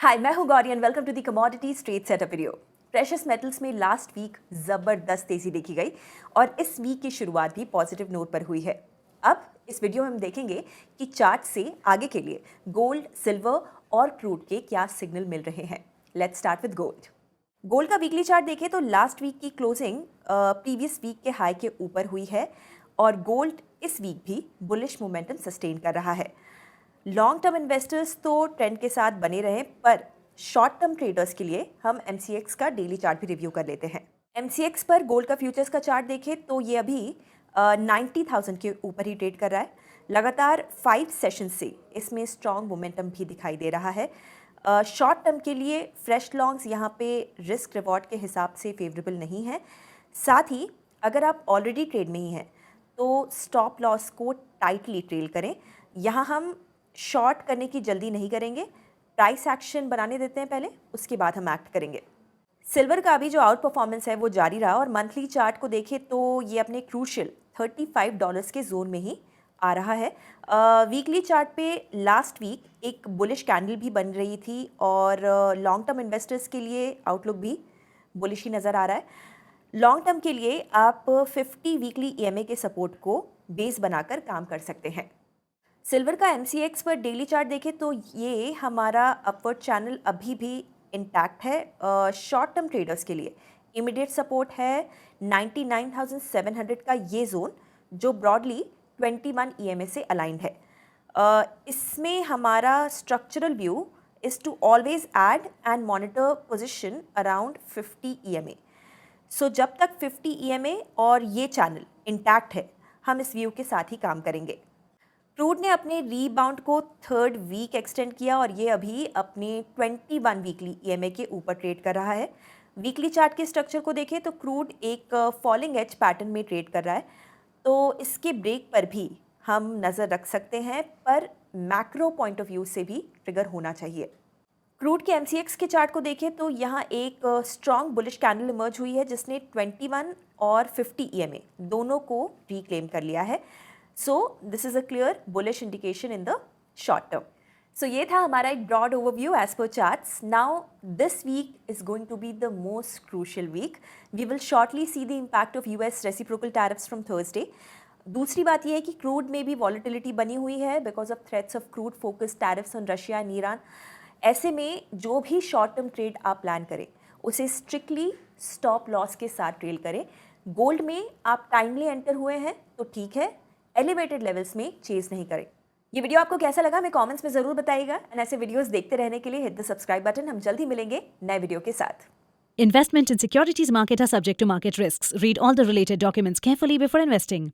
हाय, मैं हूं Gauri and welcome to the commodities trade setup video. Precious metals में last week ज़बरदस्त तेज़ी देखी गई और इस वीक की शुरुआत भी पॉजिटिव नोट पर हुई है। अब इस वीडियो में हम देखेंगे कि चार्ट से आगे के लिए गोल्ड, सिल्वर और क्रूड के क्या सिग्नल मिल रहे हैं। Let's start with gold. Gold का वीकली चार्ट देखें तो लास्ट वीक की क्लोजिंग प्रीवियस वीक के हाई के ऊपर हुई है और गोल्ड इस वीक भी बुलिश मोमेंटम सस्टेन कर रहा है। लॉन्ग टर्म इन्वेस्टर्स तो ट्रेंड के साथ बने रहें, पर शॉर्ट टर्म ट्रेडर्स के लिए हम MCX का डेली चार्ट भी रिव्यू कर लेते हैं। MCX पर गोल्ड का फ्यूचर्स का चार्ट देखें तो ये अभी 90,000 के ऊपर ही ट्रेड कर रहा है। लगातार 5 सेशन से इसमें स्ट्रॉन्ग मोमेंटम भी दिखाई दे रहा है। शॉर्ट टर्म के लिए फ्रेश लॉन्ग्स यहाँ पे रिस्क रिवॉर्ड के हिसाब से फेवरेबल नहीं है। साथ ही अगर आप ऑलरेडी ट्रेड में ही हैं तो स्टॉप लॉस को टाइटली ट्रेल करें। यहाँ हम शॉर्ट करने की जल्दी नहीं करेंगे, प्राइस एक्शन बनाने देते हैं पहले, उसके बाद हम एक्ट करेंगे। सिल्वर का भी जो आउट परफॉर्मेंस है वो जारी रहा और मंथली चार्ट को देखें तो ये अपने क्रूशियल $35 के जोन में ही आ रहा है। वीकली चार्ट पे लास्ट वीक एक बुलिश कैंडल भी बन रही थी और लॉन्ग टर्म इन्वेस्टर्स के लिए आउटलुक भी बुलिश ही नज़र आ रहा है। लॉन्ग टर्म के लिए आप 50 वीकली EMA के सपोर्ट को बेस बनाकर काम कर सकते हैं। सिल्वर का MCX पर डेली चार्ट देखें तो ये हमारा अपवर्ड चैनल अभी भी इंटैक्ट है। शॉर्ट टर्म ट्रेडर्स के लिए इमीडिएट सपोर्ट है 99,700 का ये जोन, जो ब्रॉडली 21 EMA से अलाइंड है। इसमें हमारा structural view is to always add and monitor position around 50 EMA। So जब तक 50 EMA और ये चैनल इंटैक्ट है, हम इस व्यू के साथ ही काम करेंगे। क्रूड ने अपने रीबाउंड को थर्ड वीक एक्सटेंड किया और ये अभी अपने 21 वीकली EMA के ऊपर ट्रेड कर रहा है। वीकली चार्ट के स्ट्रक्चर को देखें तो क्रूड एक फॉलिंग एज पैटर्न में ट्रेड कर रहा है, तो इसके ब्रेक पर भी हम नज़र रख सकते हैं, पर मैक्रो पॉइंट ऑफ व्यू से भी ट्रिगर होना चाहिए। क्रूड के MCX के चार्ट को देखें तो यहाँ एक स्ट्रॉन्ग बुलिश कैंडल इमर्ज हुई है जिसने 21 और 50 EMA दोनों को रिक्लेम कर लिया है। So this is a clear bullish indication in the short term. So ये था हमारा एक broad overview as per charts. Now this week is going to be the most crucial week. We will shortly see the impact of US reciprocal tariffs from Thursday. दूसरी बात ये है कि crude में भी वॉलिटिलिटी बनी हुई है because of threats of crude focus tariffs on Russia and Iran. ऐसे में जो भी शॉर्ट टर्म ट्रेड आप प्लान करें उसे स्ट्रिक्टली स्टॉप लॉस के साथ ट्रेल करें। गोल्ड में आप टाइमली एंटर हुए हैं तो ठीक है, एलिवेटेड लेवल्स में चेज नहीं करें। ये वीडियो आपको कैसा लगा हमें कमेंट्स में ज़रूर बताइएगा एंड ऐसे वीडियोस देखते रहने के लिए हिट द सब्सक्राइब बटन। हम जल्द ही मिलेंगे नए वीडियो के साथ। Investment in securities market are subject to market risks. Read all the related documents carefully before investing.